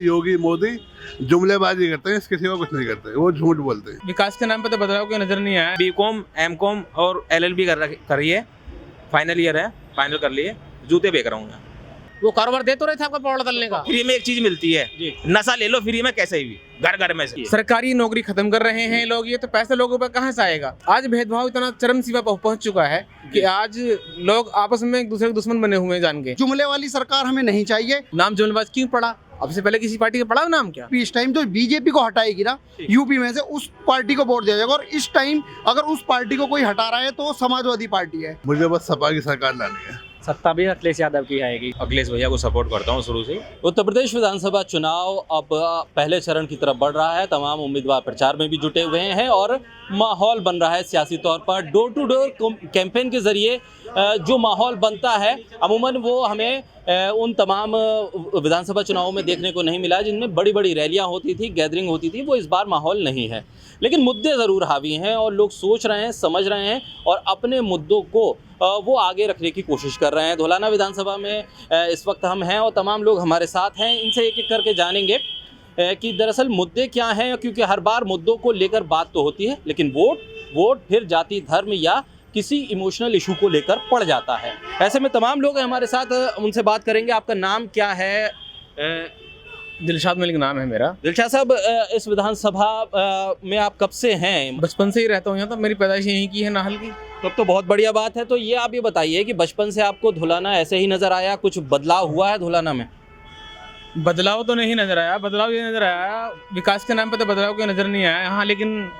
योगी मोदी जुमलेबाजी करते हैं, इसके सिवा कुछ नहीं करते, वो झूठ बोलते हैं। विकास के नाम पे तो बदलाव कोई नजर नहीं आया। बीकॉम, एमकॉम और एलएलबी कर रही है, फाइनल ईयर है, फाइनल कर लिए, जूते बेच रहा हूँ मैं। वो कारोबार दे तो रहे थे आपका पाउडर तलने का। फ्री में एक चीज मिलती है, नशा ले लो फ्री में, कैसे भी घर घर में से। सरकारी नौकरी खत्म कर रहे हैं लोग, ये तो पैसे लोगों पर कहाँ से आएगा। आज भेदभाव इतना चरम सीमा पर पहुंच चुका है कि आज लोग आपस में एक दूसरे के दुश्मन बने हुए हैं जान के। जुमले वाली सरकार हमें नहीं चाहिए। नाम जुमलेबाज क्यों पड़ा? अब से पहले किसी पार्टी का पड़ा नाम क्या? इस टाइम तो बीजेपी को हटाएगी ना यूपी में से, उस पार्टी को वोट दिया जाएगा। और इस टाइम अगर उस पार्टी को कोई हटा रहा है तो समाजवादी पार्टी है। मुझे बस सपा की सरकार लानी है। सत्ता भी अखिलेश यादव की आएगी। अखिलेश भैया को सपोर्ट करता हूँ शुरू से। उत्तर प्रदेश विधानसभा चुनाव अब पहले चरण की तरफ बढ़ रहा है। तमाम उम्मीदवार प्रचार में भी जुटे हुए हैं और माहौल बन रहा है सियासी तौर पर। डोर टू डोर कैंपेन के जरिए जो माहौल बनता है अमूमन वो हमें उन तमाम विधानसभा चुनावों में देखने को नहीं मिला जिनमें बड़ी बड़ी रैलियां होती थी, गैदरिंग होती थी। वो इस बार माहौल नहीं है, लेकिन मुद्दे ज़रूर हावी हैं और लोग सोच रहे हैं, समझ रहे हैं और अपने मुद्दों को वो आगे रखने की कोशिश कर रहे हैं। धोलाना विधानसभा में इस वक्त हम हैं और तमाम लोग हमारे साथ हैं। इनसे एक एक करके जानेंगे कि दरअसल मुद्दे क्या हैं, क्योंकि हर बार मुद्दों को लेकर बात तो होती है लेकिन वोट फिर जाति, धर्म या किसी इमोशनल इशू को लेकर पड़ जाता है। ऐसे में तमाम लोग हैं हमारे साथ, उनसे बात करेंगे। आपका नाम क्या है? दिलशाद मलिक नाम है मेरा। दिलशाद साहब, इस विधानसभा में आप कब से हैं? बचपन से ही रहता हूँ यहाँ, तो मेरी पैदाइश यहीं की है, नाहल की। तब तो बहुत बढ़िया बात है। तो ये आप ये बताइए कि बचपन से आपको धुलाना ऐसे ही नज़र आया, कुछ बदलाव हुआ है धुलाना में? बदलाव तो नहीं नजर आया। बदलाव ये नजर आया, विकास के नाम पे तो बदलाव कोई नजर नहीं आया यहाँ, लेकिन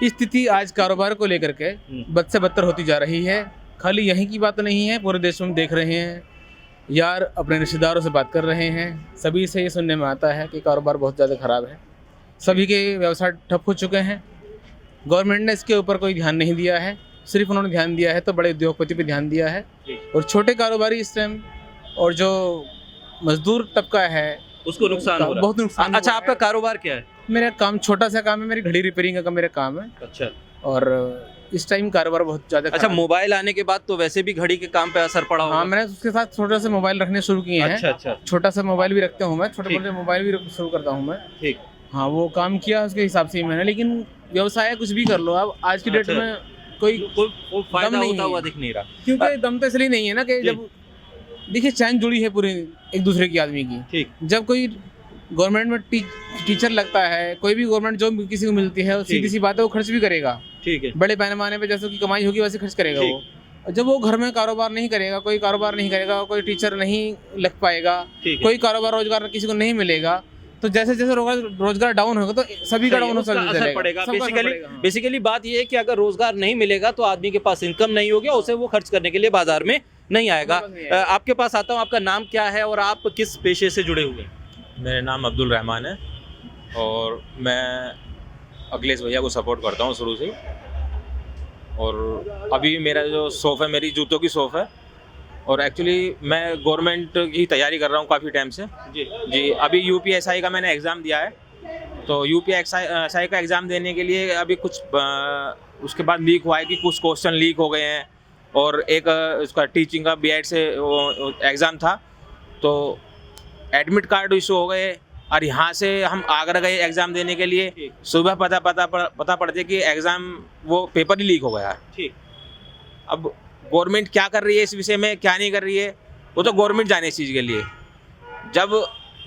स्थिति आज कारोबार को लेकर के बद से बदतर होती जा रही है। खाली यहीं की बात नहीं है, पूरे देश में देख रहे हैं यार, अपने रिश्तेदारों से बात कर रहे हैं, सभी से ये सुनने में आता है कि कारोबार बहुत ज़्यादा ख़राब है, सभी के व्यवसाय ठप हो चुके हैं। गवर्नमेंट ने इसके ऊपर कोई ध्यान नहीं दिया है, सिर्फ उन्होंने ध्यान दिया है तो बड़े उद्योगपति पे ध्यान दिया है और छोटे कारोबारी इस टाइम और जो मजदूर तबका है उसको नुकसान हो रहा है। बहुत नुकसान। अच्छा, आपका कारोबार क्या है? मेरा काम छोटा सा काम है, मेरी घड़ी रिपेयरिंग का मेरा काम है। अच्छा। और इस टाइम कारोबार बहुत ज़्यादा। अच्छा, मोबाइल आने के बाद तो वैसे भी घड़ी के काम पे असर पड़ा होगा। हाँ, मैंने उसके साथ छोटा सा मोबाइल रखने शुरू किए हैं। अच्छा। छोटा सा मोबाइल भी रखता हूँ मैं, छोटे मोटे मोबाइल भी शुरू करता हूँ मैं। ठीक। हाँ, वो काम किया उसके हिसाब से ही मैंने। लेकिन व्यवसाय कुछ भी कर लो आप, आज की डेट में कोई फायदा होता हुआ दिख नहीं रहा। क्योंकि दम तो इसलिए नहीं है ना कि जब देखिए चैन जुड़ी है पूरी एक दूसरे की आदमी की। ठीक। जब कोई गवर्नमेंट में टीचर लगता है, कोई भी गवर्नमेंट जॉब किसी को मिलती है, सीधी सी बात है वो खर्च भी करेगा। ठीक है। बड़े पैमाने पे जैसे की कमाई होगी वैसे खर्च करेगा वो। जब वो घर में कारोबार नहीं करेगा, कोई कारोबार नहीं करेगा, कोई टीचर नहीं लग पाएगा, कोई कारोबार रोजगार किसी को नहीं मिलेगा, तो जैसे जैसे रोजगार डाउन होगा तो सभी का डाउन पड़ेगा। बेसिकली बात ये है कि अगर रोजगार नहीं मिलेगा तो आदमी के पास इनकम नहीं होगी, उसे वो खर्च करने के लिए बाजार में नहीं आएगा। आपके पास आता हूँ, आपका नाम क्या है और आप किस पेशे से जुड़े हुए हैं? मेरा नाम अब्दुल रहमान है और मैं अखिलेश भैया को सपोर्ट करता हूँ शुरू से। और अभी मेरा जो शॉप है, मेरी जूतों की शॉप है और एक्चुअली मैं गवर्नमेंट की तैयारी कर रहा हूँ काफ़ी टाइम से। जी, अभी यूपीएसआई का मैंने एग्ज़ाम दिया है, तो यूपीएसआई का एग्ज़ाम देने के लिए अभी कुछ उसके बाद लीक हुआ है कि कुछ क्वेश्चन लीक हो गए हैं और एक उसका टीचिंग का बीएड से एग्ज़ाम था तो एडमिट कार्ड इशू हो गए और यहाँ से हम आगरा गए एग्ज़ाम देने के लिए। सुबह पता पड़ते कि एग्ज़ाम वो पेपर ही लीक हो गया है। ठीक। अब गवर्नमेंट क्या कर रही है इस विषय में, क्या नहीं कर रही है, वो तो गवर्नमेंट जाने इस चीज़ के लिए। जब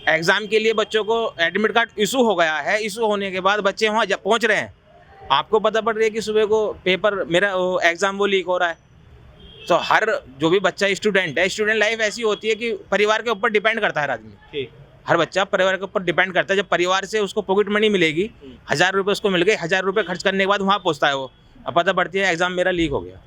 एग्ज़ाम के लिए बच्चों को एडमिट कार्ड इशू हो गया है, इशू होने के बाद बच्चे वहाँ पहुँच रहे हैं, आपको पता पड़ रही है कि सुबह को पेपर मेरा एग्ज़ाम वो लीक हो रहा है। तो हर जो भी बच्चा स्टूडेंट है, स्टूडेंट लाइफ ऐसी होती है कि परिवार के ऊपर डिपेंड करता है हर आदमी। हर बच्चा परिवार के ऊपर डिपेंड करता है। जब परिवार से उसको पॉकेट मनी मिलेगी, 1000 रुपये उसको मिल गए, 1000 रुपये खर्च करने के बाद वहाँ पहुँचता है वो, अब पता पड़ती है एग्ज़ाम मेरा लीक हो गया।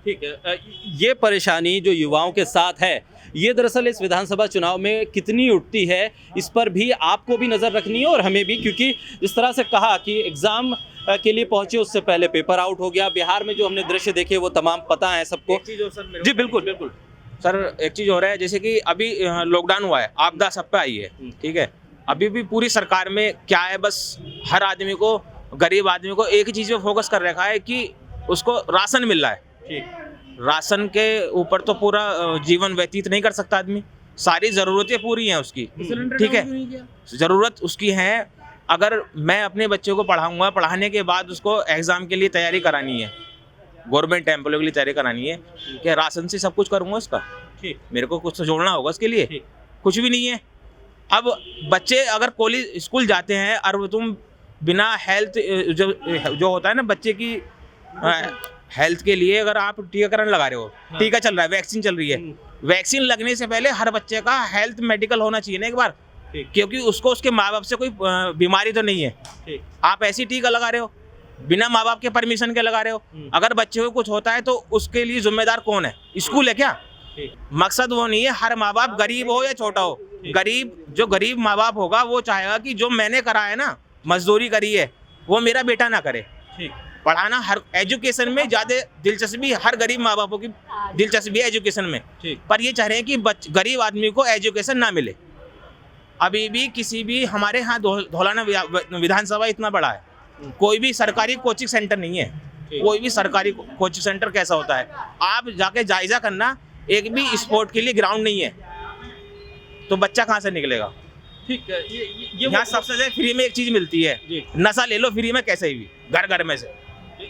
ठीक है। ये परेशानी जो युवाओं के साथ है, ये दरअसल इस विधानसभा चुनाव में कितनी उठती है, इस पर भी आपको भी नज़र रखनी है और हमें भी, क्योंकि जिस तरह से कहा कि एग्ज़ाम के लिए पहुंचे उससे पहले पेपर आउट हो गया। बिहार में जो हमने दृश्य देखे वो तमाम पता है सबको। जी बिल्कुल सर, एक चीज़ हो रहा है, जैसे कि अभी लॉकडाउन हुआ है, आपदा सब पे आई है, ठीक है। अभी भी पूरी सरकार में क्या है, बस हर आदमी को, गरीब आदमी को एक ही चीज़ पे फोकस कर रखा है कि उसको राशन मिल रहा है। राशन के ऊपर तो पूरा जीवन व्यतीत नहीं कर सकता आदमी, सारी ज़रूरतें पूरी हैं उसकी, ठीक है, ज़रूरत उसकी है। अगर मैं अपने बच्चे को पढ़ाऊँगा, पढ़ाने के बाद उसको एग्ज़ाम के लिए तैयारी करानी है, गवर्नमेंट एम्प्लॉय के लिए तैयारी करानी है, क्या राशन से सब कुछ करूँगा उसका? ठीक। मेरे को कुछ तो जोड़ना होगा उसके लिए, ठीक। कुछ भी नहीं है। अब बच्चे अगर कॉलेज स्कूल जाते हैं और तुम बिना हेल्थ जो होता है ना बच्चे की हेल्थ के लिए, अगर आप टीकाकरण लगा रहे हो, टीका चल रहा है, वैक्सीन चल रही है, वैक्सीन लगने से पहले हर बच्चे का हेल्थ मेडिकल होना चाहिए ना एक बार, क्योंकि उसको उसके माँ बाप से कोई बीमारी तो नहीं है। आप ऐसे ही टीका लगा रहे हो, बिना माँ बाप के परमिशन के लगा रहे हो। अगर बच्चे को कुछ होता है तो उसके लिए जिम्मेदार कौन है? स्कूल है क्या? मकसद वो नहीं है हर माँ बाप गरीब हो या छोटा हो, जो गरीब माँ बाप होगा वो चाहेगा कि जो मैंने करा है ना, मजदूरी करी है, वो मेरा बेटा ना करे। पढ़ाना, हर एजुकेशन में ज़्यादा दिलचस्पी हर गरीब माँ बापों की दिलचस्पी है एजुकेशन में, पर ये चाह रहे हैं कि गरीब आदमी को एजुकेशन ना मिले। अभी भी किसी भी हमारे यहाँ धौलाना विधानसभा इतना बड़ा है, कोई भी सरकारी कोचिंग सेंटर नहीं है। कोई भी सरकारी कोचिंग सेंटर कैसा होता है आप जाके जायजा करना, एक भी स्पोर्ट के लिए ग्राउंड नहीं है, तो बच्चा कहाँ से निकलेगा? ठीक है, ये यहाँ सबसे ज्यादा फ्री में एक चीज मिलती है, नशा ले लो फ्री में, कैसे भी घर घर में से।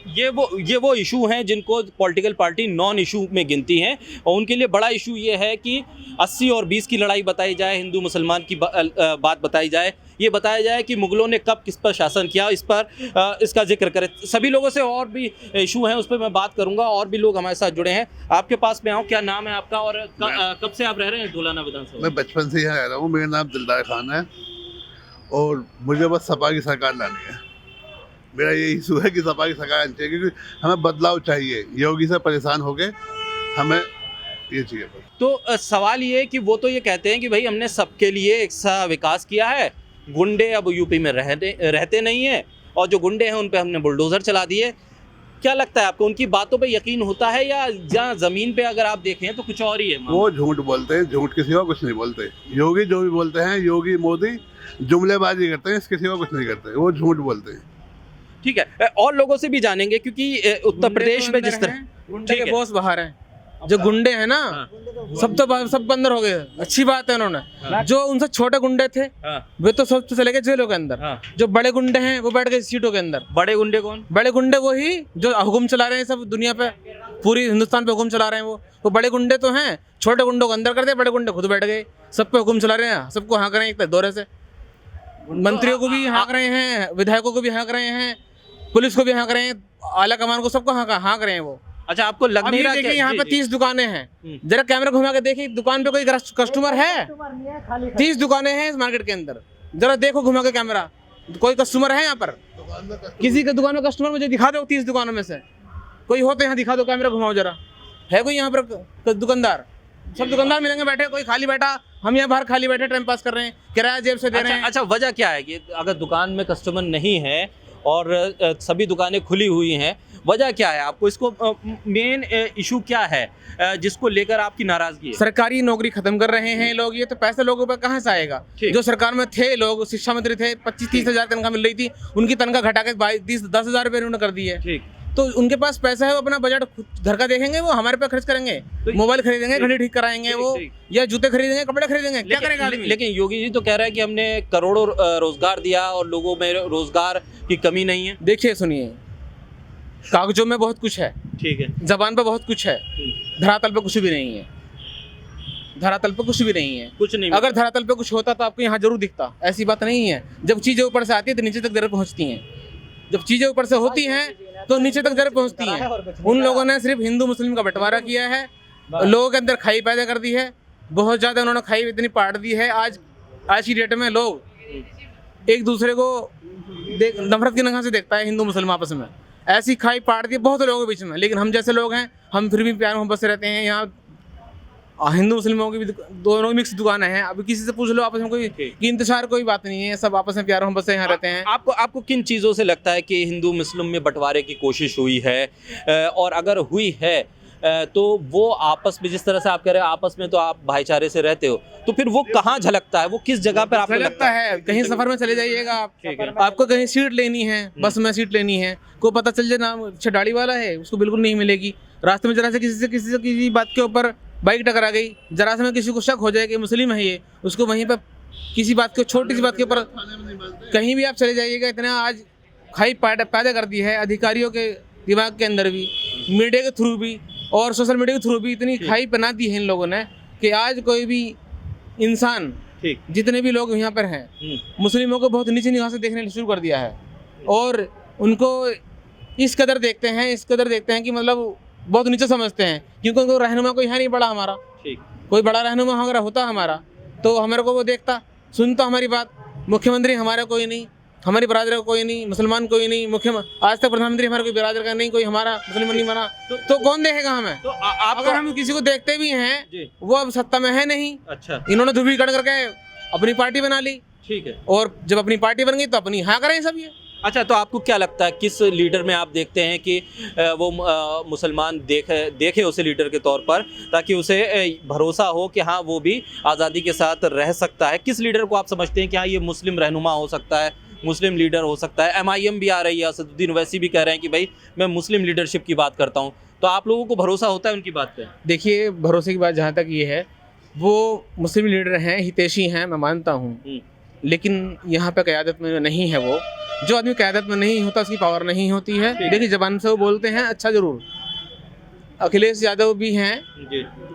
ये वो इशू हैं जिनको पॉलिटिकल पार्टी नॉन इशू में गिनती हैं, और उनके लिए बड़ा इशू ये है कि 80 और 20 की लड़ाई बताई जाए, हिंदू मुसलमान की बात बताई जाए, ये बताया जाए कि मुगलों ने कब किस पर शासन किया, इस पर इसका जिक्र करें। सभी लोगों से और भी इशू हैं, उस पर मैं बात करूंगा। और भी लोग हमारे साथ जुड़े हैं, आपके पास में आऊँ। क्या नाम है आपका और कब से आप रह रहे हैं धौलाना विधानसभा? मैं बचपन से यहाँ रह रहा हूँ। मेरा नाम दिलदार खान है और मुझे बस सपा की सरकार लानी है। मेरा ये इशू है कि सपा की सरकार आनी चाहिए, क्योंकि हमें बदलाव चाहिए। योगी से परेशान हो गए, हमें ये चाहिए। तो सवाल ये है कि वो तो ये कहते हैं कि भाई हमने सबके लिए एक सा विकास किया है, गुंडे अब यूपी में रहते नहीं हैं, और जो गुंडे हैं उन पे हमने बुलडोजर चला दिए। क्या लगता है आपको, उनकी बातों पे यकीन होता है, या जहाँ ज़मीन पे अगर आप देखें तो कुछ और ही है? वो झूठ बोलते हैं, झूठ के सिवा कुछ नहीं बोलते। योगी जो भी बोलते हैं, योगी मोदी जुमलेबाजी करते हैं, इसके सिवा कुछ नहीं करते, वो झूठ बोलते हैं। ठीक है, और लोगों से भी जानेंगे, क्योंकि उत्तर प्रदेश में जिस तरह गुंडे के बॉस बाहर हैं, जो गुंडे हैं ना सब अंदर हो गए। अच्छी बात है, उन्होंने जो उनसे छोटे गुंडे थे वे तो सब चले गए जेलों के अंदर। जो बड़े गुंडे हैं वो बैठ गए सीटों के अंदर। बड़े गुंडे कौन? बड़े गुंडे वही जो हुक्म चला रहे हैं सब दुनिया पे, पूरी हिंदुस्तान पे हुक्म चला रहे हैं। वो बड़े गुंडे तो हैं, छोटे गुंडों को अंदर कर दिया, बड़े गुंडे खुद बैठ गए, सब पे हुक्म चला रहे हैं, सबको हाँक रहे हैं एक दौरे से। मंत्रियों को भी हाँक रहे हैं, विधायकों को भी हाँक रहे हैं, पुलिस को भी हाँक रहे हैं, आला कमान को सबको हाँक रहे हैं वो। अच्छा, आपको लग नहीं रहा? देखिए यहाँ पे 30 दुकानें हैं, जरा कैमरा घुमा के देखिए, दुकान पे कोई कस्टमर है? 30 दुकानें हैं इस मार्केट के अंदर, जरा देखो घुमा के कैमरा, कोई कस्टमर है यहाँ पर? किसी के दुकान में कस्टमर मुझे दिखा दो, 30 दुकानों में से कोई हो तो यहाँ दिखा दो, कैमरा घुमाओ जरा। है कोई यहाँ पर दुकानदार? सब दुकानदार मिलेंगे बैठे, कोई खाली बैठा, हम यहाँ बाहर खाली बैठे टाइम पास कर रहे हैं, किराया जेब से दे रहे हैं। अच्छा, वजह क्या है कि अगर दुकान में कस्टमर नहीं है और सभी दुकानें खुली हुई हैं, वजह क्या है? आपको इसको मेन इशू क्या है जिसको लेकर आपकी नाराजगी है? सरकारी नौकरी खत्म कर रहे हैं लोग, ये तो पैसे लोगों पर कहाँ से आएगा? जो सरकार में थे लोग, शिक्षा मंत्री थे, 25-30 हज़ार तनख्वाह मिल रही थी, उनकी तनख्वाह घटा के 10 हज़ार रुपये उन्होंने कर दी है। ठीक, तो उनके पास पैसा है, वो अपना बजट घर का देखेंगे, वो हमारे पे खर्च करेंगे, मोबाइल खरीदेंगे, घड़ी ठीक कराएंगे वो, या जूते खरीदेंगे, कपड़े खरीदेंगे, क्या करेगा आदमी? लेकिन योगी जी तो कह रहे हैं कि हमने करोड़ों रोजगार दिया और लोगों में रोजगार की कमी नहीं है। देखिए सुनिए, कागजों में बहुत कुछ है, ठीक है, जबान पे बहुत कुछ है, धरातल पे कुछ भी नहीं है। धरातल पे कुछ भी नहीं है, कुछ नहीं। अगर धरातल पे कुछ होता तो आपको यहाँ जरूर दिखता, ऐसी बात नहीं है। जब चीजें ऊपर से आती है तो नीचे तक जरूर पहुँचती हैं, जब चीजें ऊपर से होती हैं तो नीचे तक जरूर पहुँचती हैं। उन लोगों ने सिर्फ हिंदू मुस्लिम का बंटवारा किया है, लोगों के अंदर खाई पैदा कर दी है, बहुत ज़्यादा उन्होंने खाई इतनी पाट दी है। आज की डेट में लोग एक दूसरे को नफरत की नगाह से देखता है, हिंदू मुस्लिम आपस में ऐसी खाई पाट दी बहुत लोगों के बीच में। लेकिन हम जैसे लोग हैं, हम फिर भी प्यार मोहब्बत से रहते हैं। यहाँ हिंदू मुस्लिमों की भी दोनों मिक्स दुकानें हैं। अभी किसी से पूछ लो आपस में, कोई इंतजार कोई बात नहीं है, सब आपस में प्यार मोहब्बत से यहाँ रहते हैं। आपको किन चीज़ों से लगता है कि हिंदू मुस्लिम में बंटवारे की कोशिश हुई है, और अगर हुई है तो वो आपस में, जिस तरह से आप कह रहे हैं आपस में तो आप भाईचारे से रहते हो, तो फिर वो कहाँ झलकता है? वो किस जगह पर आपको लगता है? कहीं सफर में चले जाइएगा आप, आपको कहीं सीट लेनी है, बस में सीट लेनी है, को पता चल जाए नाम छडाड़ी वाला है, उसको बिल्कुल नहीं मिलेगी। रास्ते में जरा से किसी बात के ऊपर बाइक टकरा गई, जरा से में किसी को शक हो जाए कि मुस्लिम है ये, उसको वहीं पर किसी बात के छोटी सी बात के ऊपर कहीं भी आप चले जाइएगा, इतना आज खाई पैदा कर दी है अधिकारियों के दिमाग के अंदर भी, मीडिया के थ्रू भी और सोशल मीडिया के थ्रू भी इतनी खाई बना दी है इन लोगों ने कि आज कोई भी इंसान, ठीक। जितने भी लोग यहाँ पर हैं, मुस्लिमों को बहुत नीचे निगाह से देखने शुरू कर दिया है और उनको इस कदर देखते हैं कि मतलब बहुत नीचे समझते हैं, क्योंकि उनको रहनुमा कोई है नहीं बड़ा हमारा। ठीक। कोई बड़ा रहनुमा अगर होता हमारा तो हमारे को वो देखता, सुनता हमारी बात। मुख्यमंत्री हमारा कोई नहीं, हमारी बरादर का कोई नहीं, मुसलमान कोई नहीं, आज तक प्रधानमंत्री हमारा कोई बरादर का नहीं, कोई हमारा मुस्लिम नहीं बना, तो कौन देखेगा हमें? तो आप अगर हम किसी को देखते भी हैं जी। वो अब सत्ता में है नहीं। अच्छा, इन्होंने ध्रुवीकरण करके अपनी पार्टी बना ली ठीक है। और जब अपनी पार्टी बन गई तो अपनी हाँ करें सब ये। अच्छा, तो आपको क्या लगता है किस लीडर में आप देखते हैं कि वो मुसलमान देखे उसे लीडर के तौर पर, ताकि उसे भरोसा हो कि हाँ वो भी आज़ादी के साथ रह सकता है? किस लीडर को आप समझते हैं कि हाँ ये मुस्लिम रहनुमा हो सकता है, मुस्लिम लीडर हो सकता है? MIM भी आ रही है, असदुद्दीन ओवैसी भी कह रहे हैं कि भाई मैं मुस्लिम लीडरशिप की बात करता हूँ, तो आप लोगों को भरोसा होता है उनकी बात पे? देखिए, भरोसे की बात जहाँ तक ये है, वो मुस्लिम लीडर हैं, हितैषी हैं, मैं मानता हूँ, लेकिन यहाँ पे क़यादत में नहीं है वो। जो आदमी क़यादत में नहीं होता उसकी पावर नहीं होती है। देखिए, ज़बान से वो बोलते हैं अच्छा ज़रूर। अखिलेश यादव भी हैं,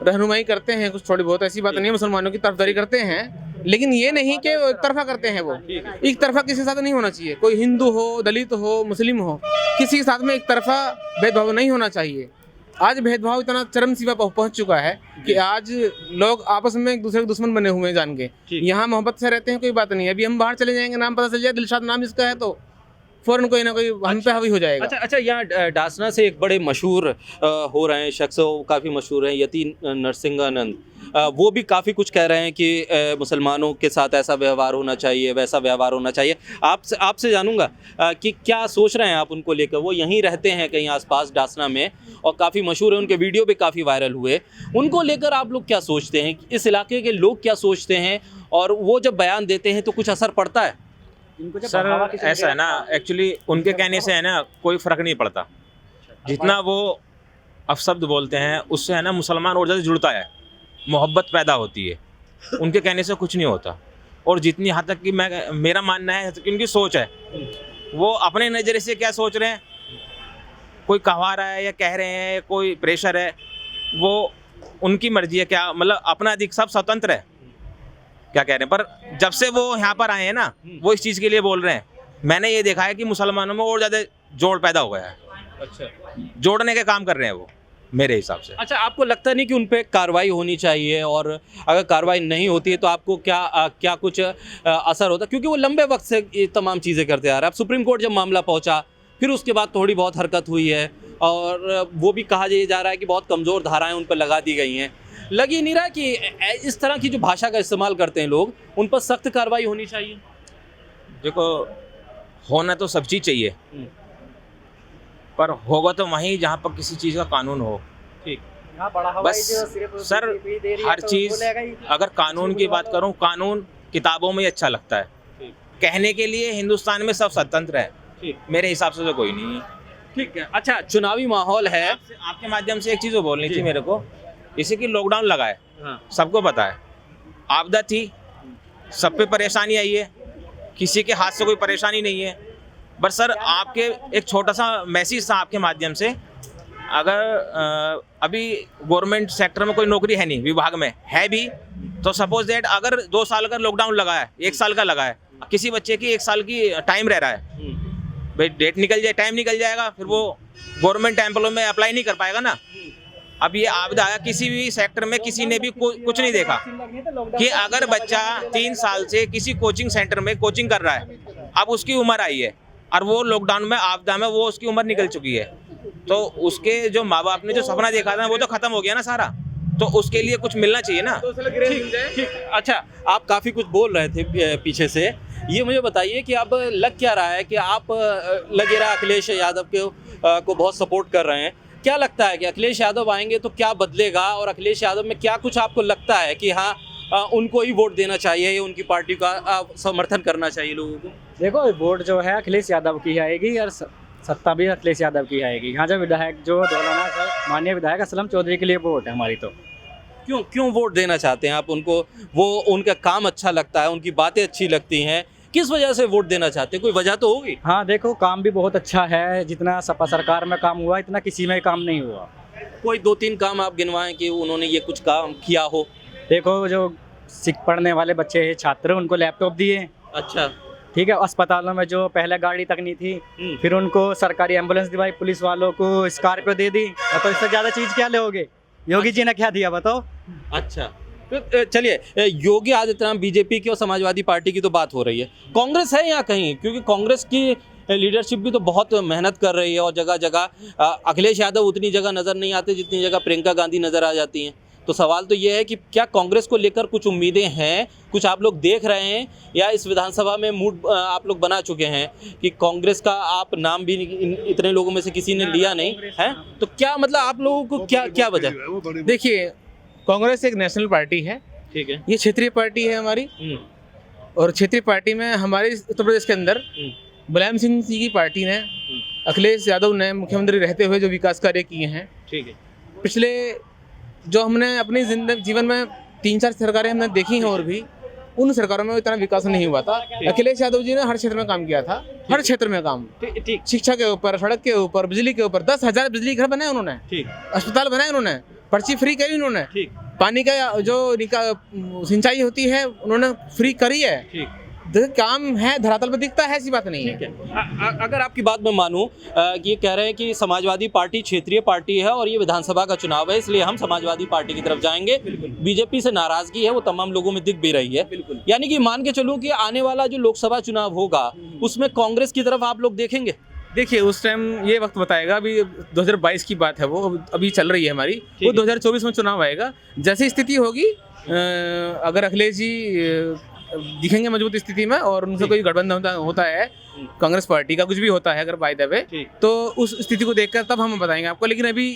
रहनुमाई करते हैं कुछ थोड़ी बहुत, ऐसी बात नहीं है, मुसलमानों की तरफदारी करते हैं, लेकिन ये नहीं कि वो एक तरफा करते हैं। वो एक तरफा किसी के साथ नहीं होना चाहिए, कोई हिंदू हो, दलित हो, मुस्लिम हो, किसी के साथ में एक तरफा भेदभाव नहीं होना चाहिए। आज भेदभाव इतना चरम सीमा पर पहुंच चुका है कि आज लोग आपस में एक दूसरे के दुश्मन बने हुए हैं जान के। यहाँ मोहब्बत से रहते हैं, कोई बात नहीं है। अभी हम बाहर चले जाएंगे, नाम पता चल जाए दिलशाद नाम इसका है, तो फौरन कोई ना कोई हम पे हावी हो जाएगा। अच्छा, यहाँ डासना से एक बड़े मशहूर हो रहे हैं शख्स, काफ़ी मशहूर हैं, यति नरसिंहानंद। वो भी काफ़ी कुछ कह रहे हैं कि मुसलमानों के साथ ऐसा व्यवहार होना चाहिए, वैसा व्यवहार होना चाहिए। आपसे जानूंगा कि क्या सोच रहे हैं आप उनको लेकर? वो यहीं रहते हैं कहीं आसपास डासना में और काफ़ी मशहूर है, उनके वीडियो भी काफ़ी वायरल हुए। उनको लेकर आप लोग क्या सोचते हैं? इस इलाके के लोग क्या सोचते हैं? और वो जब बयान देते हैं तो कुछ असर पड़ता है? सर ऐसा है ना, एक्चुअली उनके कहने से है ना कोई फ़र्क नहीं पड़ता। जितना वो अपशब्द बोलते हैं उससे है ना मुसलमान और ज़्यादा जुड़ता है, मोहब्बत पैदा होती है। उनके कहने से कुछ नहीं होता। और जितनी हद तक कि मेरा मानना है कि उनकी सोच है, वो अपने नज़रिए से क्या सोच रहे हैं, कोई कहवा रहा है या कह रहे हैं, कोई प्रेशर है, वो उनकी मर्जी है। क्या मतलब अपना अधिक सब स्वतंत्र है क्या कह रहे हैं। पर जब से वो यहाँ पर आए हैं ना, वो इस चीज़ के लिए बोल रहे हैं। मैंने ये देखा है कि मुसलमानों में और ज़्यादा जोड़ पैदा हो गया है। अच्छा, जोड़ने के काम कर रहे हैं वो, मेरे हिसाब से। अच्छा, आपको लगता नहीं कि उन पे कार्रवाई होनी चाहिए? और अगर कार्रवाई नहीं होती है तो आपको क्या कुछ असर होता? क्योंकि वो लंबे वक्त से ये तमाम चीज़ें करते आ रहे हैं। अब सुप्रीम कोर्ट जब मामला पहुंचा, फिर उसके बाद थोड़ी बहुत हरकत हुई है और वो भी कहा जा रहा है कि बहुत कमज़ोर धाराएं उन पर लगा दी गई हैं। लग ही नहीं रहा कि इस तरह की जो भाषा का इस्तेमाल करते हैं लोग, उन पर सख्त कार्रवाई होनी चाहिए? देखो, होना तो सब चीज़ चाहिए, पर होगा तो वहीं जहाँ पर किसी चीज़ का कानून हो। ठीक। बस सर, हर चीज़ अगर कानून की बात करूँ, कानून किताबों में ही अच्छा लगता है। कहने के लिए हिंदुस्तान में सब स्वतंत्र है, मेरे हिसाब से तो कोई नहीं है। ठीक है। अच्छा, चुनावी माहौल है, आपके माध्यम से एक चीज़ बोलनी थी मेरे को। जैसे कि लॉकडाउन लगा है, सबको पता है, आपदा थी, सब पे परेशानी आई है, किसी के हाथ से कोई परेशानी नहीं है। बस सर, आपके एक छोटा सा मैसेज था आपके माध्यम से। अगर अभी गवर्नमेंट सेक्टर में कोई नौकरी है नहीं, विभाग में है भी, तो सपोज दैट अगर 2 साल का लॉकडाउन लगा है, 1 साल का लगा है, किसी बच्चे की 1 साल की टाइम रह रहा है, भाई डेट निकल जाए, टाइम निकल जाएगा, फिर वो गवर्नमेंट एम्प्लॉय में अप्लाई नहीं कर पाएगा ना। अब ये आपदा आया, किसी भी सेक्टर में किसी ने भी कुछ नहीं देखा कि अगर बच्चा 3 साल से किसी कोचिंग सेंटर में कोचिंग कर रहा है, अब उसकी उम्र आई है और वो लॉकडाउन में, आपदा में, वो उसकी उम्र निकल चुकी है, तो उसके जो माँ बाप ने जो सपना देखा था वो तो खत्म हो गया ना सारा। तो उसके लिए कुछ मिलना चाहिए ना। ठीक। अच्छा, आप काफ़ी कुछ बोल रहे थे पीछे से, ये मुझे बताइए कि अब लग क्या रहा है कि आप लगे रहा अखिलेश यादव को बहुत सपोर्ट कर रहे हैं। क्या लगता है कि अखिलेश यादव आएंगे तो क्या बदलेगा? और अखिलेश यादव में क्या कुछ आपको लगता है कि हाँ उनको ही वोट देना चाहिए या उनकी पार्टी का समर्थन करना चाहिए लोगों को? देखो, वोट जो है अखिलेश यादव की आएगी और सत्ता भी अखिलेश यादव की आएगी। यहाँ जो विधायक जो धौलाना माननीय विधायक असलम चौधरी के लिए वोट है हमारी। तो क्यों क्यों वोट देना चाहते हैं आप उनको? वो उनका काम अच्छा लगता है, उनकी बातें अच्छी लगती हैं, किस वजह से वोट देना चाहते हैं? कोई वजह तो होगी। हाँ देखो, काम भी बहुत अच्छा है। जितना सपा सरकार में काम हुआ इतना किसी में काम नहीं हुआ। कोई 2-3 काम आप गिनवाएं कि उन्होंने ये कुछ काम किया हो। देखो, जो पढ़ने वाले बच्चे हैं, छात्र, उनको लैपटॉप दिए। अच्छा। ठीक है, अस्पतालों में जो पहले गाड़ी तक नहीं थी, फिर उनको सरकारी एम्बुलेंस दिवाई, पुलिस वालों को स्कॉर्पियो दे दी। तो इससे ज़्यादा चीज़ क्या लोगे? योगी जी ने क्या दिया बताओ? अच्छा, तो चलिए, योगी आदित्यनाथ, बीजेपी की और समाजवादी पार्टी की तो बात हो रही है, कांग्रेस है यहाँ कहीं? क्योंकि कांग्रेस की लीडरशिप भी तो बहुत मेहनत कर रही है और जगह जगह अखिलेश यादव उतनी जगह नज़र नहीं आते जितनी जगह प्रियंका गांधी नज़र आ जाती हैं। तो सवाल तो ये है कि क्या कांग्रेस को लेकर कुछ उम्मीदें हैं, कुछ आप लोग देख रहे हैं, या इस विधानसभा में मूड आप लोग बना चुके हैं कि कांग्रेस का आप नाम भी इतने लोगों में से किसी ने लिया नहीं है? तो क्या मतलब आप लोगों को क्या वजह? देखिए, कांग्रेस एक नेशनल पार्टी है, ठीक है, ये क्षेत्रीय पार्टी है हमारी, और क्षेत्रीय पार्टी में हमारे उत्तर प्रदेश के अंदर मुलायम सिंह जी की पार्टी ने, अखिलेश यादव ने मुख्यमंत्री रहते हुए जो विकास कार्य किए हैं, ठीक है, पिछले जो हमने अपनी जीवन में 3-4 सरकारें हमने देखी हैं, और भी उन सरकारों में इतना विकास नहीं हुआ था। अखिलेश यादव जी ने हर क्षेत्र में काम किया था, हर क्षेत्र में काम, ठीक, शिक्षा के ऊपर, सड़क के ऊपर, बिजली के ऊपर 10,000 बिजली घर बनाए उन्होंने, ठीक, अस्पताल बनाए उन्होंने, पर्ची फ्री करी उन्होंने, ठीक, पानी का जो सिंचाई होती है उन्होंने फ्री करी है। ठीक, काम है, धरातल पर दिखता है, ऐसी बात नहीं है। अगर आपकी बात मैं मानूं कि ये कह रहे हैं कि समाजवादी पार्टी क्षेत्रीय पार्टी है और ये विधानसभा का चुनाव है, इसलिए हम समाजवादी पार्टी की तरफ जाएंगे, बीजेपी से नाराजगी है वो तमाम लोगों में दिख भी रही है, यानी कि मान के चलूं कि आने वाला जो लोकसभा चुनाव होगा उसमें कांग्रेस की तरफ आप लोग देखेंगे? देखिए, उस टाइम ये वक्त बताएगा, अभी 2022 की बात है, वो अभी चल रही है हमारी, वो 2024 में चुनाव आएगा। जैसी स्थिति होगी, अगर अखिलेश जी दिखेंगे मजबूत स्थिति में और उनसे कोई गठबंधन होता है, कांग्रेस पार्टी का कुछ भी होता है अगर बाय द वे, तो उस स्थिति को देखकर तब हम बताएंगे आपको। लेकिन अभी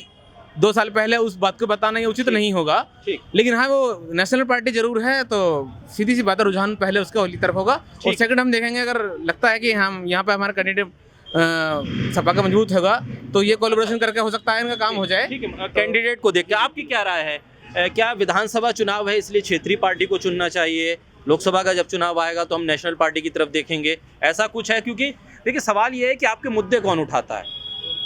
2 साल पहले उस बात को बताना ये उचित नहीं होगा। लेकिन हाँ, वो नेशनल पार्टी जरूर है, तो सीधी सी बात है, रुझान पहले उसके होली तरफ होगा, और सेकंड हम देखेंगे अगर लगता है कि हम यहाँ पे हमारा कैंडिडेट सपा का मजबूत होगा तो ये कोलैबोरेशन करके हो सकता है इनका काम हो जाए। कैंडिडेट को देख के आपकी क्या राय है? क्या विधानसभा चुनाव है इसलिए क्षेत्रीय पार्टी को चुनना चाहिए, लोकसभा का जब चुनाव आएगा तो हम नेशनल पार्टी की तरफ देखेंगे, ऐसा कुछ है? क्योंकि देखिए, सवाल ये है कि आपके मुद्दे कौन उठाता है।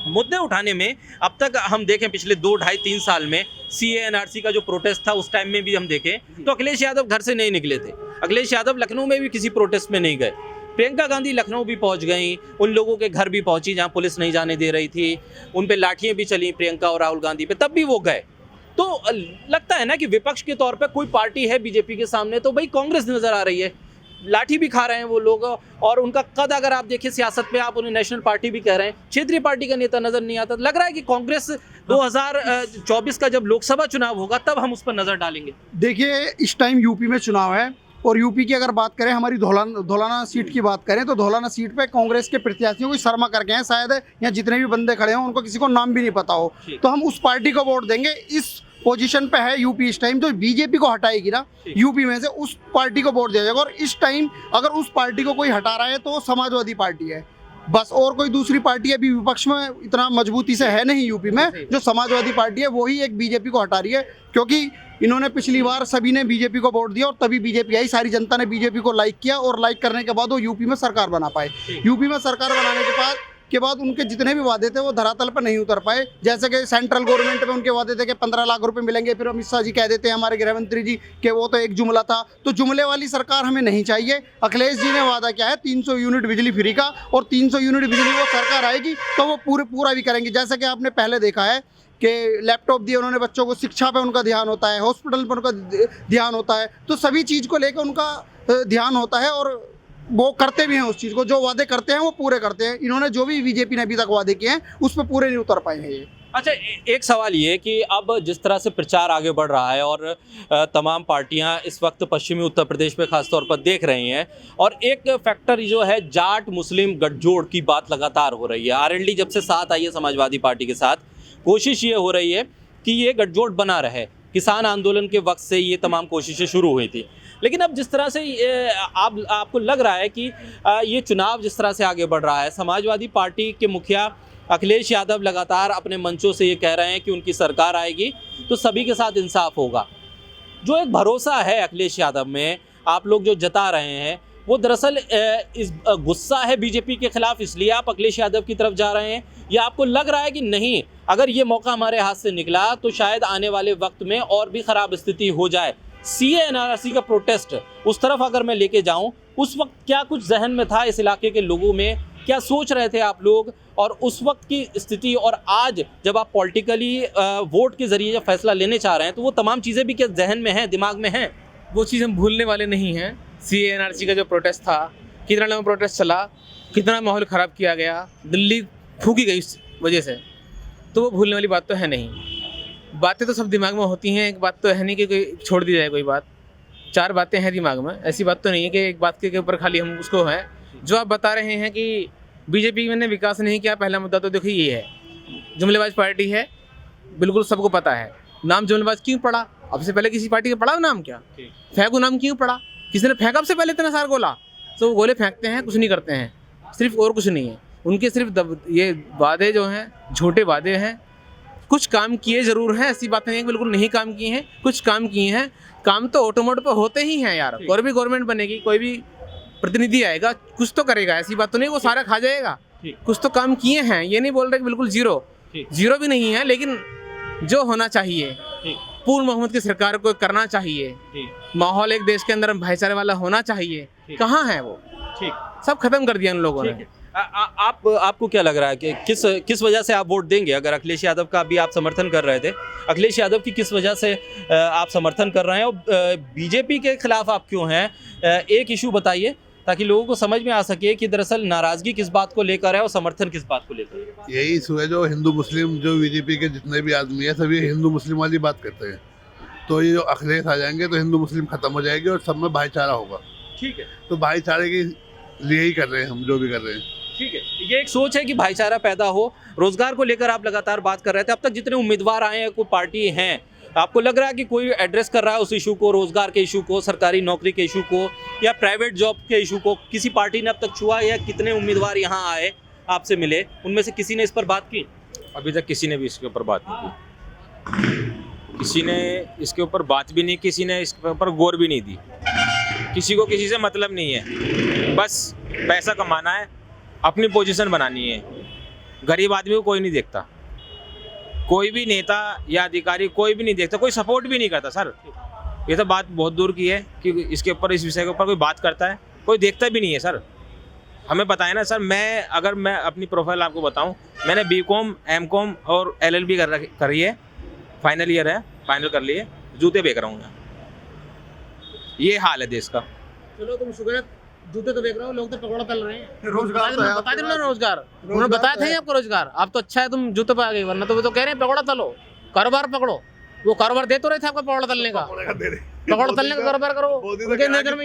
मुद्दे उठाने में अब तक हम देखें पिछले 2, 2.5, 3 साल में CA NRC का जो प्रोटेस्ट था उस टाइम में भी हम देखें तो अखिलेश यादव घर से नहीं निकले थे। अखिलेश यादव लखनऊ में भी किसी प्रोटेस्ट में नहीं गए। प्रियंका गांधी लखनऊ भी पहुंच गई, उन लोगों के घर भी पहुंची जहां पुलिस नहीं जाने दे रही थी, उन पे लाठियां भी चली प्रियंका और राहुल गांधी पे, तब भी वो गए। तो लगता है ना कि विपक्ष के तौर पे कोई पार्टी है बीजेपी के सामने तो भाई कांग्रेस नजर आ रही है, लाठी भी खा रहे हैं वो लोग, और उनका कद अगर आप देखिए सियासत में, आप उन्हें नेशनल पार्टी भी कह रहे हैं, क्षेत्रीय पार्टी का नेता नजर नहीं आता। लग रहा है कि कांग्रेस 2024 का जब लोकसभा चुनाव होगा तब हम उस पर नजर डालेंगे। देखिए, इस टाइम यूपी में चुनाव है, और यूपी की अगर बात करें, हमारी धौलाना सीट की बात करें, तो धौलाना सीट पे कांग्रेस के प्रत्याशियों को शर्मा करके हैं शायद, यहाँ जितने भी बंदे खड़े हैं उनको किसी को नाम भी नहीं पता हो, तो हम उस पार्टी को वोट देंगे। इस पोजीशन पे है यूपी इस टाइम, तो बीजेपी को हटाएगी ना यूपी में से, उस पार्टी को वोट दिया जाएगा। और इस टाइम अगर उस पार्टी को कोई हटा रहा है तो समाजवादी पार्टी है बस, और कोई दूसरी पार्टी अभी विपक्ष में इतना मजबूती से है नहीं यूपी में। जो समाजवादी पार्टी है वही एक बीजेपी को हटा रही है, क्योंकि इन्होंने पिछली बार सभी ने बीजेपी को वोट दिया और तभी बीजेपी आई, सारी जनता ने बीजेपी को लाइक किया, और लाइक करने के बाद वो यूपी में सरकार बना पाए। यूपी में सरकार बनाने के बाद उनके जितने भी वादे थे वो धरातल पर नहीं उतर पाए। जैसे कि सेंट्रल गवर्नमेंट में उनके वादे थे कि 15 लाख रुपए मिलेंगे, फिर अमित शाह जी कह देते हैं, हमारे गृह मंत्री जी, कि वो तो एक जुमला था। तो जुमले वाली सरकार हमें नहीं चाहिए। अखिलेश जी ने वादा किया है 300 यूनिट बिजली फ्री का, और 300 यूनिट बिजली वो सरकार आएगी तो वो पूरा भी करेंगे। जैसा कि आपने पहले देखा है कि लैपटॉप दिए उन्होंने बच्चों को, शिक्षा पे उनका ध्यान होता है, हॉस्पिटल पर उनका ध्यान होता है, तो सभी चीज़ को लेकर उनका ध्यान होता है, और वो करते भी हैं उस चीज़ को। जो वादे करते हैं वो पूरे करते हैं। इन्होंने जो भी बीजेपी ने अभी तक वादे किए हैं उस पर पूरे नहीं उतर पाए हैं ये। अच्छा, एक सवाल ये कि अब जिस तरह से प्रचार आगे बढ़ रहा है और तमाम पार्टियां इस वक्त पश्चिमी उत्तर प्रदेश में खासतौर पर देख रही हैं, और एक फैक्टर जो है जाट मुस्लिम गठजोड़ की बात लगातार हो रही है। RLD जब से साथ आई है समाजवादी पार्टी के साथ, कोशिश ये हो रही है कि ये गठजोड़ बना रहे। किसान आंदोलन के वक्त से ये तमाम कोशिशें शुरू हुई थी, लेकिन अब जिस तरह से आपको लग रहा है कि ये चुनाव जिस तरह से आगे बढ़ रहा है, समाजवादी पार्टी के मुखिया अखिलेश यादव लगातार अपने मंचों से ये कह रहे हैं कि उनकी सरकार आएगी तो सभी के साथ इंसाफ होगा। जो एक भरोसा है अखिलेश यादव में आप लोग जो जता रहे हैं, वो दरअसल इस गुस्सा है बीजेपी के खिलाफ इसलिए आप अखिलेश यादव की तरफ जा रहे हैं, या आपको लग रहा है कि नहीं, अगर ये मौका हमारे हाथ से निकला तो शायद आने वाले वक्त में और भी ख़राब स्थिति हो जाए? सीए एनआरसी का प्रोटेस्ट उस तरफ अगर मैं लेके जाऊं, उस वक्त क्या कुछ जहन में था इस इलाके के लोगों में, क्या सोच रहे थे आप लोग, और उस वक्त की स्थिति और आज जब आप पॉलिटिकली वोट के ज़रिए जब फैसला लेने चाह रहे हैं, तो वो तमाम चीज़ें भी क्या जहन में हैं, दिमाग में हैं? वो चीज़ हम भूलने वाले नहीं हैं। CANRC का जो प्रोटेस्ट था, कितना लंबा प्रोटेस्ट चला, कितना माहौल ख़राब किया गया, दिल्ली फूकी गई इस वजह से, तो वो भूलने वाली बात तो है नहीं। बातें तो सब दिमाग में होती हैं, एक बात तो है नहीं कि कोई छोड़ दी जाए कोई बात। 4 बातें हैं दिमाग में, ऐसी बात तो नहीं है कि एक बात के ऊपर खाली हम उसको है। जो आप बता रहे हैं कि बीजेपी ने विकास नहीं किया, पहला मुद्दा तो देखिए ये है, जुमलेबाज पार्टी है, बिल्कुल सबको पता है। नाम जुमलेबाज क्यों पड़ा? अब से पहले किसी पार्टी का पड़ा नाम क्या? फेंकू नाम क्यों पड़ा? किसी ने फेंका अब से पहले इतना सारा गोला? तो वो गोले फेंकते हैं, कुछ नहीं करते हैं, सिर्फ और कुछ नहीं है उनके, सिर्फ ये वादे जो हैं झूठे वादे हैं। कुछ काम किए ज़रूर हैं, ऐसी बात नहीं है बिल्कुल नहीं काम किए हैं, कुछ काम किए हैं। काम तो ऑटोमोटिव पे होते ही हैं यार, और भी गवर्नमेंट बनेगी, कोई भी प्रतिनिधि आएगा, कुछ तो करेगा, ऐसी बात तो नहीं वो सारा खा जाएगा। कुछ तो काम किए हैं, ये नहीं बोल रहे कि बिल्कुल जीरो भी नहीं है, लेकिन जो होना चाहिए पूर्ण बहुमत की सरकार को करना चाहिए, माहौल एक देश के अंदर भाईचारे वाला होना चाहिए, कहाँ है वो? सब खत्म कर दिया उन लोगों ने। आपको क्या लग रहा है कि किस वजह से आप वोट देंगे? अगर अखिलेश यादव का भी आप समर्थन कर रहे थे, अखिलेश यादव की किस वजह से आप समर्थन कर रहे हैं, और बीजेपी के खिलाफ आप क्यों हैं? एक इशू बताइए ताकि लोगों को समझ में आ सके कि दरअसल नाराजगी किस बात को लेकर है और समर्थन किस बात को लेकर है। यही इशू है, जो हिंदू मुस्लिम, जो बीजेपी के जितने भी आदमी है सभी हिंदू मुस्लिम वाली बात करते हैं। तो ये जो अखिलेश आ जाएंगे तो हिंदू मुस्लिम खत्म हो जाएगी और सब में भाईचारा होगा। ठीक है, तो भाईचारे के लिए ही कर रहे हैं हम जो भी कर रहे हैं। ठीक है, ये एक सोच है कि भाईचारा पैदा हो। रोजगार को लेकर आप लगातार बात कर रहे थे, अब तक जितने उम्मीदवार आए हैं, कोई पार्टी हैं, आपको लग रहा है कि कोई एड्रेस कर रहा है उस इशू को, रोजगार के इशू को, सरकारी नौकरी के इशू को, या प्राइवेट जॉब के इशू को? किसी पार्टी ने अब तक छुआ, या कितने उम्मीदवार यहाँ आए आपसे मिले, उनमें से किसी ने इस पर बात की? अभी तक किसी ने भी इसके ऊपर बात नहीं की, किसी ने इसके ऊपर बात भी नहीं, किसी ने इसके ऊपर गौर भी नहीं दी। किसी को किसी से मतलब नहीं है, बस पैसा कमाना है, अपनी पोजीशन बनानी है। गरीब आदमी को कोई नहीं देखता, कोई भी नेता या अधिकारी कोई भी नहीं देखता, कोई सपोर्ट भी नहीं करता सर। ये तो बात बहुत दूर की है कि इसके ऊपर, इस विषय के ऊपर कोई बात करता है, कोई देखता भी नहीं है सर। हमें पता है ना सर, अगर मैं अपनी प्रोफाइल आपको बताऊं, मैंने BCom, MCom और LLB करी है, फाइनल ईयर है, फाइनल कर लिए, जूते बेच रहा हूँ मैं। ये हाल है देश का। चलो तुम शुक्र, जूते तो बेच रहे हो, लोग तो पकौड़ा तल रहे हैं। रोजगार तो है, बता दे रोजगार, उन्होंने बताया था ही आपको रोजगार। आप तो अच्छा है तुम जूते पे आ गए, वरना तो वो तो कह रहे हैं पकौड़ा तलो, कारोबार पकड़ो। वो कारोबार दे तो रहे थे आपको पकौड़ा तलने का, पकौड़ा तलने का कारोबार करो, उनके नजर में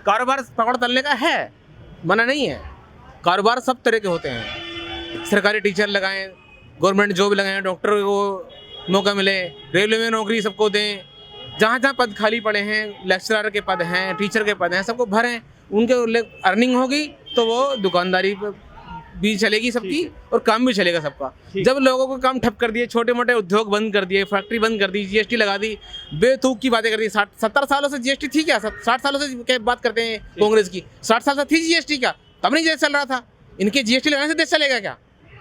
कारोबार पकौड़ा तलने का है, मना नहीं है। कारोबार सब तरह के होते हैं, सरकारी टीचर लगाएं, गवर्नमेंट जॉब लगाएं, डॉक्टर को मौका मिले, रेलवे में नौकरी सबको दें, जहाँ जहाँ पद खाली पड़े हैं, लेक्चरर के पद हैं, टीचर के पद हैं, सबको भरें। उनके अर्निंग होगी तो वो दुकानदारी भी चलेगी सबकी और काम भी चलेगा सबका। जब लोगों को काम ठप कर दिए, छोटे मोटे उद्योग बंद कर दिए, फैक्ट्री बंद कर दी, GST लगा दी, बेतूक की बातें कर दी। 70 सालों से GST थी क्या? 60 सालों से क्या बात करते हैं कांग्रेस की? 60 साल से थी GST क्या? तब नहीं देश चल रहा था। इनके GST लगाने से देश चलेगा क्या?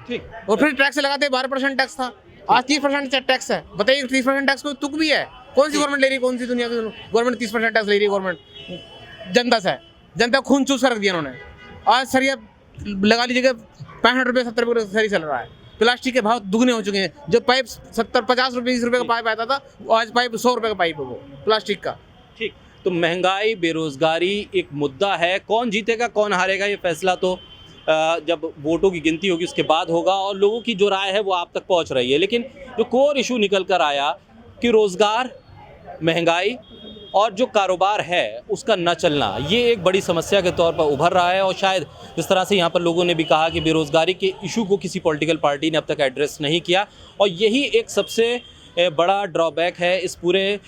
ठीक। और फिर टैक्स लगाते, 12% टैक्स था, आज 30% टैक्स है। बताइए 30% टैक्स कोई तुक भी है? कौन सी गवर्नमेंट ले रही है? कौन सी दुनिया की गवर्नमेंट 30% टैक्स ले रही है? गवर्नमेंट जनता से, जनता खून चूस कर रख दिया उन्होंने। आज सरिया लगा लीजिएगा 65 रुपये 70 रुपये सही चल रहा है। प्लास्टिक के भाव दुगने हो चुके हैं। जो पाइप 70-50 रुपये 20 रुपये का पाइप आता था, वो आज पाइप 100 रुपये का पाइप है वो प्लास्टिक का। ठीक, तो महंगाई, बेरोजगारी एक मुद्दा है। कौन जीतेगा कौन हारेगा ये फैसला तो जब वोटों की गिनती होगी उसके बाद होगा, और लोगों की जो राय है वो आप तक पहुंच रही है। लेकिन जो कोर इशू निकल कर आया कि रोजगार, महंगाई और जो कारोबार है उसका न चलना, ये एक बड़ी समस्या के तौर पर उभर रहा है। और शायद जिस तरह से यहाँ पर लोगों ने भी कहा कि बेरोजगारी के इशू को किसी पॉलिटिकल पार्टी ने अब तक एड्रेस नहीं किया, और यही एक सबसे बड़ा ड्रॉबैक है इस पूरे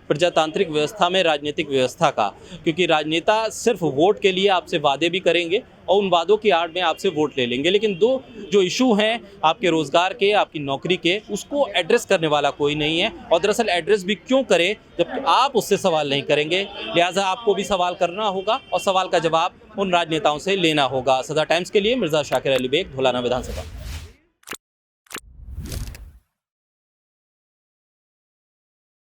प्रजातांत्रिक व्यवस्था में राजनीतिक व्यवस्था का, क्योंकि राजनेता सिर्फ वोट के लिए आपसे वादे भी करेंगे और उन वादों की आड़ में आपसे वोट ले लेंगे, लेकिन दो जो इशू हैं आपके रोज़गार के, आपकी नौकरी के, उसको एड्रेस करने वाला कोई नहीं है। और दरअसल एड्रेस भी क्यों करें जबकि आप उससे सवाल नहीं करेंगे, लिहाजा आपको भी सवाल करना होगा और सवाल का जवाब उन राजनेताओं से लेना होगा। सदा टाइम्स के लिए मिर्ज़ा शाकिर अली बेग, धौलाना विधानसभा।